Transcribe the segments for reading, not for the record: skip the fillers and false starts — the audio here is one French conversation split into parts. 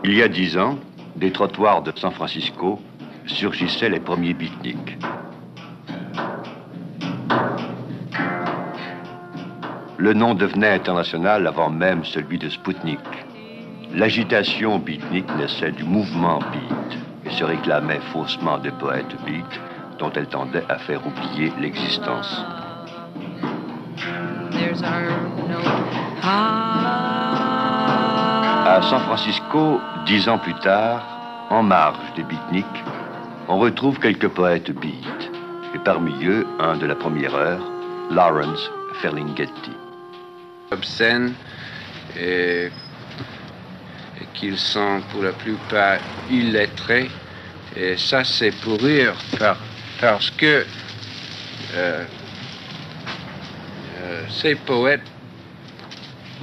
Il y a 10 ans, des trottoirs de San Francisco surgissaient les premiers beatniks. Le nom devenait international avant même celui de Spoutnik. L'agitation beatnik naissait du mouvement beat et se réclamait faussement des poètes beat dont elle tendait à faire oublier l'existence. À San Francisco, 10 ans plus tard, en marge des beatniks, on retrouve quelques poètes beat, et parmi eux, un de la première heure, Lawrence Ferlinghetti. Obscènes et qu'ils sont pour la plupart illettrés, et ça c'est pour rire parce que ces poètes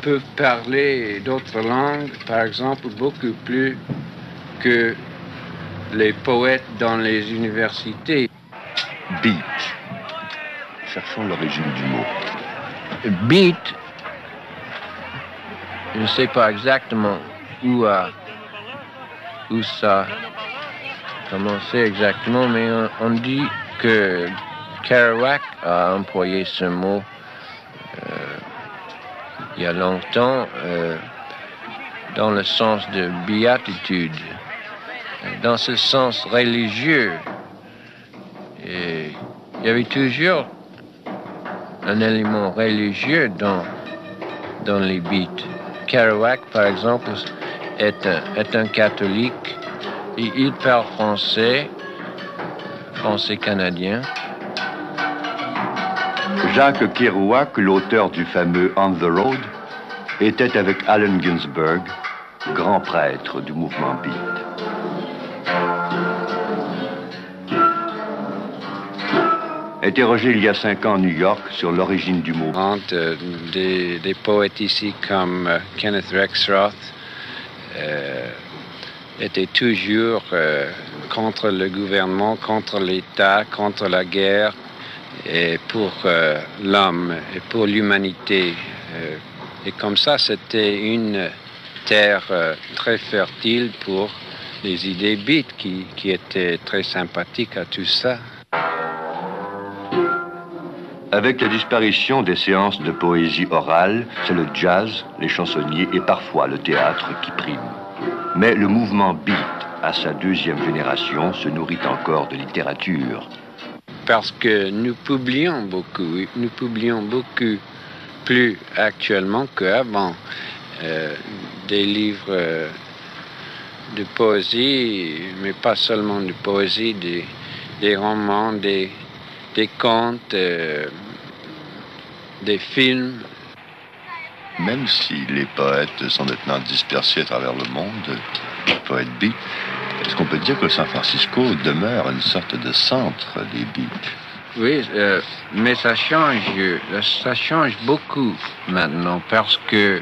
peuvent parler d'autres langues, par exemple, beaucoup plus que les poètes dans les universités. Beat. Cherchons l'origine du mot. Beat, je ne sais pas exactement où ça a commencé exactement, mais on dit que Kerouac a employé ce mot il y a longtemps dans le sens de béatitude, dans ce sens religieux. Et il y avait toujours un élément religieux dans les beats. Kerouac, par exemple, est un catholique et il parle français canadien. Jacques Kerouac, l'auteur du fameux On the Road, était avec Allen Ginsberg, grand prêtre du mouvement beat. Interrogé il y a 5 ans à New York sur l'origine du mot. Des poètes ici comme Kenneth Rexroth étaient toujours contre le gouvernement, contre l'État, contre la guerre, et pour l'homme et pour l'humanité. Et comme ça, c'était une terre très fertile pour les idées beat qui étaient très sympathiques à tout ça. Avec la disparition des séances de poésie orale, c'est le jazz, les chansonniers et parfois le théâtre qui priment. Mais le mouvement beat, à sa 2e génération, se nourrit encore de littérature. Parce que nous publions beaucoup plus actuellement qu'avant. Des livres de poésie, mais pas seulement de poésie, des romans, des contes, des films. Même si les poètes sont maintenant dispersés à travers le monde, les poètes beat, est-ce qu'on peut dire que San Francisco demeure une sorte de centre des beats? Oui, mais ça change beaucoup maintenant parce que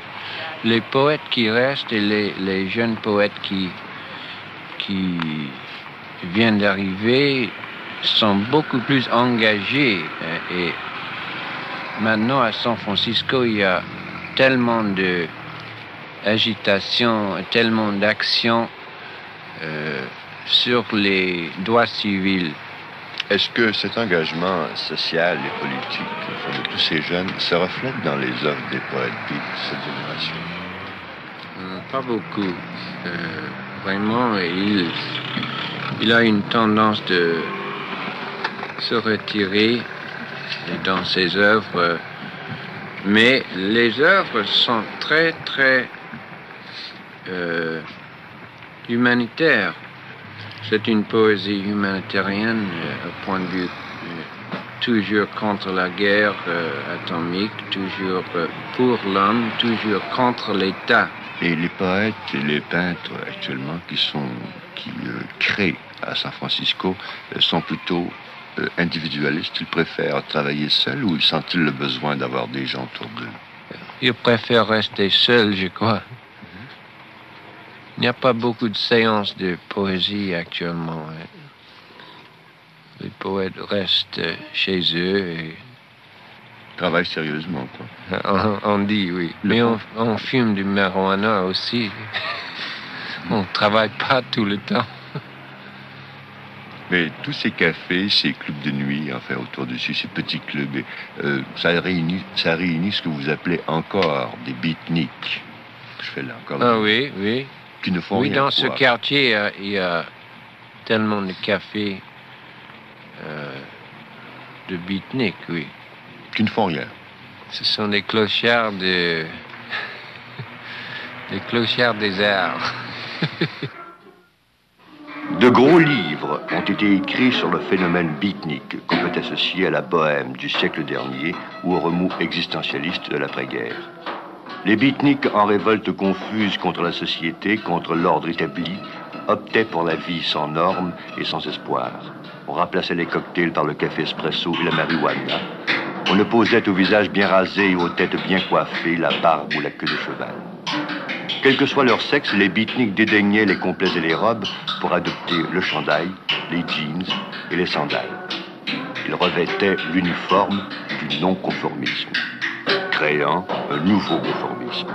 les poètes qui restent et les jeunes poètes qui viennent d'arriver sont beaucoup plus engagés. Et maintenant à San Francisco, il y a tellement d'agitation, tellement d'action sur les droits civils. Est-ce que cet engagement social et politique de tous ces jeunes se reflète dans les œuvres des poètes beat de cette génération? Pas beaucoup. Vraiment, il a une tendance de se retirer dans ses œuvres, mais les œuvres sont très, très humanitaires. C'est une poésie humanitarienne au point de vue toujours contre la guerre atomique, toujours pour l'homme, toujours contre l'État. Et les poètes et les peintres actuellement qui créent à San Francisco sont plutôt individualistes. Ils préfèrent travailler seuls ou ils sentent-ils le besoin d'avoir des gens autour d'eux? Ils préfèrent rester seuls, je crois. Il n'y a pas beaucoup de séances de poésie actuellement. Les poètes restent chez eux et travaillent sérieusement, quoi. On dit, oui. Mais on fume du marijuana aussi. On ne travaille pas tout le temps. Mais tous ces cafés, ces clubs de nuit, enfin autour de ces petits clubs, ça réunit ce que vous appelez encore des beatniks. Je fais là encore. Ah oui, oui. Qui ne font oui, rien. Dans ce quartier, il y a tellement de cafés de beatniks, oui. Qui ne font rien. Ce sont des clochards des clochards des arts. De gros livres ont été écrits sur le phénomène beatnik qu'on peut associer à la bohème du siècle dernier ou au remous existentialiste de l'après-guerre. Les beatniks, en révolte confuse contre la société, contre l'ordre établi, optaient pour la vie sans normes et sans espoir. On remplaçait les cocktails par le café espresso et la marijuana. On opposait au visage bien rasé et aux têtes bien coiffées la barbe ou la queue de cheval. Quel que soit leur sexe, les beatniks dédaignaient les complets et les robes pour adopter le chandail, les jeans et les sandales. Ils revêtaient l'uniforme du non-conformisme, créant un nouveau conformisme.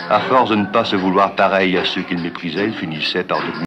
À force de ne pas se vouloir pareil à ceux qu'ils méprisaient, ils finissaient par devenir